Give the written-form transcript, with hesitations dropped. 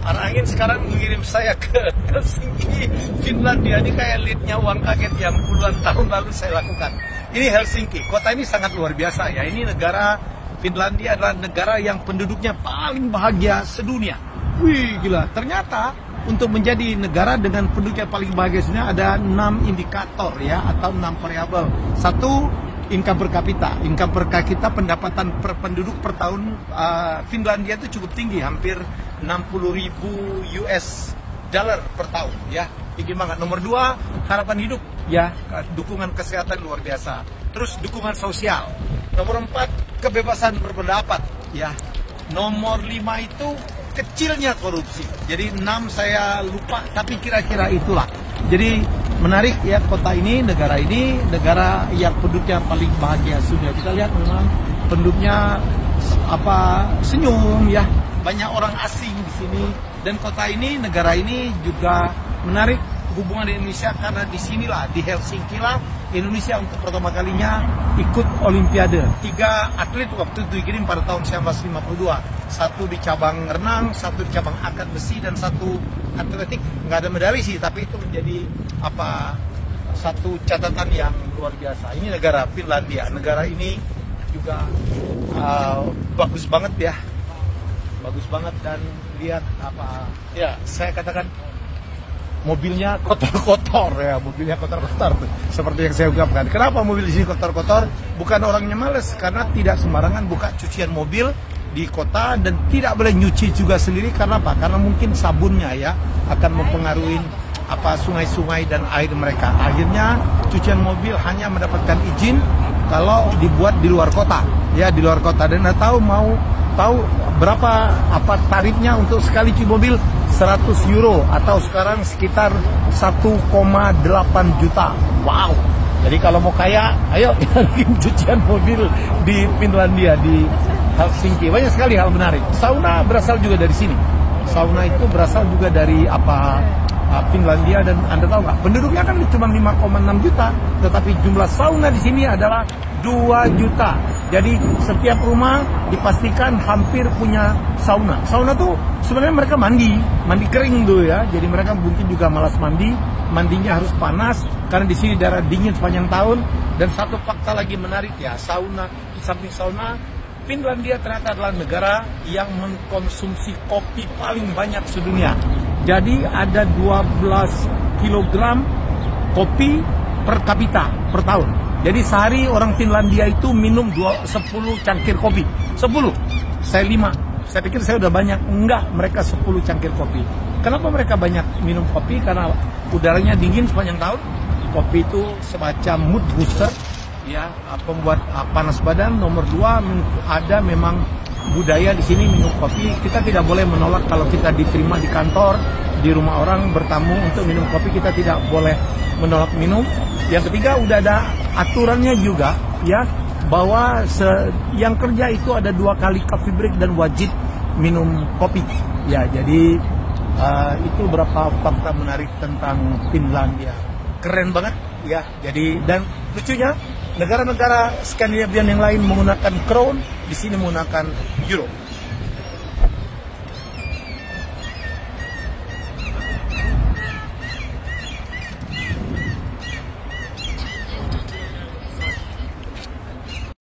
Arah angin sekarang mengirim saya ke Helsinki, Finlandia. Ini kayak leadnya uang kaget yang puluhan tahun lalu saya lakukan. Ini Helsinki, kota ini sangat luar biasa ya. Ini negara Finlandia adalah negara yang penduduknya paling bahagia sedunia. Wih gila, ternyata untuk menjadi negara dengan penduduk yang paling bahagia sedunia ada 6 indikator ya, atau 6 variabel. Satu, income per kapita. Income per kapita, pendapatan per penduduk per tahun Finlandia itu cukup tinggi, hampir 60.000 US dollar per tahun ya. Tinggi banget. Nomor 2, harapan hidup ya, dukungan kesehatan luar biasa. Terus dukungan sosial. Nomor 4, kebebasan berpendapat ya. Nomor 5 itu kecilnya korupsi. Jadi 6 saya lupa, tapi kira-kira itulah. Jadi menarik ya, kota ini, negara yang penduduknya paling bahagia sudah. Kita lihat memang penduduknya senyum ya, banyak orang asing di sini. Dan kota ini, negara ini juga menarik hubungan Indonesia karena di sinilah, di Helsinki lah Indonesia untuk pertama kalinya ikut Olimpiade. 3 atlet waktu itu dikirim pada tahun 1952. 1 di cabang renang, 1 di cabang angkat besi, dan 1 atletik. Nggak ada medali sih, tapi itu menjadi satu catatan yang luar biasa. Ini negara Finlandia. Negara ini juga bagus banget ya. Bagus banget, dan lihat ya, saya katakan mobilnya kotor-kotor ya, mobilnya kotor-kotor seperti yang saya ungkapkan. Kenapa mobil di sini kotor-kotor? Bukan orangnya males, karena tidak sembarangan buka cucian mobil di kota, dan tidak boleh nyuci juga sendiri. Karena apa? Karena mungkin sabunnya ya akan mempengaruhi sungai-sungai dan air mereka. Akhirnya cucian mobil hanya mendapatkan izin kalau dibuat di luar kota ya, di luar kota. Dan tahu berapa tarifnya untuk sekali cuci mobil? 100 euro atau sekarang sekitar 1,8 juta. Wow. Jadi kalau mau kaya, ayo bikin cucian mobil di Finlandia, di Helsinki. Banyak sekali hal menarik. Sauna berasal juga dari sini. Sauna itu berasal juga dari Finlandia, dan Anda tahu nggak? Penduduknya kan cuma 5,6 juta, tetapi jumlah sauna di sini adalah 2 juta. Jadi setiap rumah dipastikan hampir punya sauna. Sauna tuh sebenarnya mereka mandi kering tuh ya. Jadi mereka mungkin juga malas mandi, mandinya harus panas karena di sini daerah dingin sepanjang tahun. Dan satu fakta lagi menarik ya, sauna, di samping sauna, Finlandia ternyata adalah negara yang mengkonsumsi kopi paling banyak sedunia. Jadi ada 12 kilogram kopi per kapita per tahun. Jadi sehari orang Finlandia itu minum 10 cangkir kopi. 10. Saya 5. Saya pikir saya udah banyak. Enggak, mereka 10 cangkir kopi. Kenapa mereka banyak minum kopi? Karena udaranya dingin sepanjang tahun. Kopi itu semacam mood booster ya, pembuat panas badan. Nomor 2, ada memang budaya di sini minum kopi. Kita tidak boleh menolak kalau kita diterima di kantor, di rumah orang bertamu untuk minum kopi, kita tidak boleh menolak minum. Yang ketiga, udah ada aturannya juga ya, bahwa yang kerja itu ada 2 kali coffee break dan wajib minum kopi ya. Jadi itu beberapa fakta menarik tentang Finlandia. Keren banget ya. Jadi, dan lucunya negara-negara Skandinavian yang lain menggunakan crown, di sini menggunakan euro.